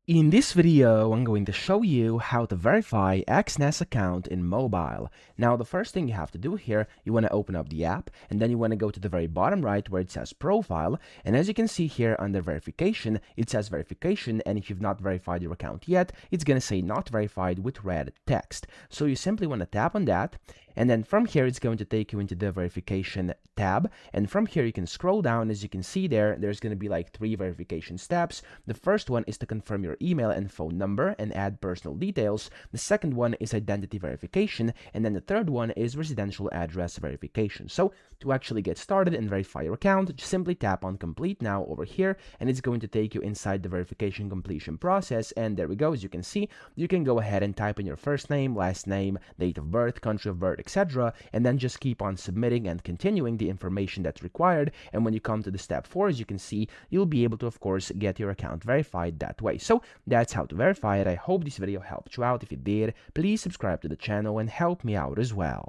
In this video, I'm going to show you how to verify Exness account in mobile. Now, the first thing you have to do here, you want to open up the app, and then you want to go to the very bottom right where it says profile. And as you can see here under verification, it says verification, and if you've not verified your account yet, it's going to say not verified with red text. So you simply want to tap on that, and then from here, it's going to take you into the verification tab. And from here, you can scroll down. As you can see there's going to be like 3 verification steps. The first one is to confirm your email and phone number and add personal details. The second one is identity verification. And then the third one is residential address verification. So to actually get started and verify your account, just simply tap on complete now over here, and it's going to take you inside the verification completion process. And there we go. As you can see, you can go ahead and type in your first name, last name, date of birth, country of birth, etc., and then just keep on submitting and continuing the information that's required. And when you come to the step 4, as you can see, you'll be able to, of course, get your account verified that way. So that's how to verify it. I hope this video helped you out. If it did, please subscribe to the channel and help me out as well.